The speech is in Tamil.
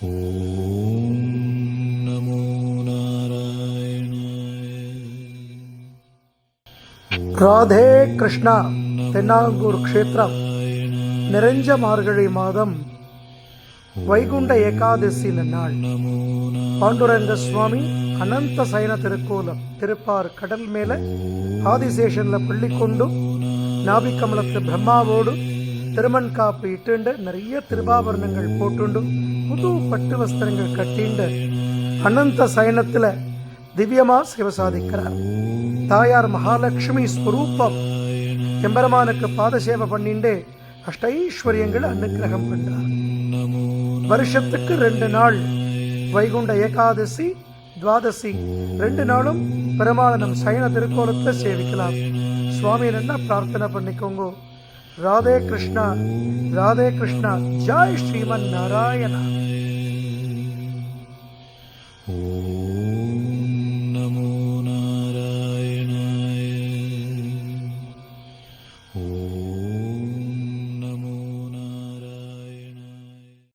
ஓம் நமோ நாராயணாய. ராதே கிருஷ்ணா. தென்னாங்கூர் க்ஷேத்திரம் நிறைஞ்ச மார்கழி மாதம் வைகுண்ட ஏகாதசி நாள் பாண்டுரங்க சுவாமி அனந்த சயன திருக்கோலம் திருப்பார் கடல் மேல ஆதிசேஷன்ல பள்ளி கொண்டு நாபிக்கமலத்து பிரம்மாவோடு திருமண் காப்பு இட்டுண்டு நிறைய திருபாபரணங்கள் போட்டுண்டு புது பட்டு வஸ்திரங்கள் கட்டிண்டு அனந்த சயனத்துல திவ்யமா சேவை சாதிக்கிறார். தாயார் மகாலட்சுமி ஸ்வரூபம் எம்பெருமானுக்கு பாதசேவை பண்ணிண்டே அஷ்டைஸ்வரியங்கள் அனுக்கிரகம் பண்றார். வருஷத்துக்கு 2 நாள் வைகுண்ட ஏகாதசி துவாதசி 2 நாளும் பெருமாளனம் சயன திருக்கோலத்தை சேவிக்கலாம். சுவாமி என்ன பிரார்த்தனை பண்ணிக்கோங்க. ராதே கிருஷ்ணா, ராதே கிருஷ்ணா. ஜெய் ஸ்ரீமன் நாராயணா.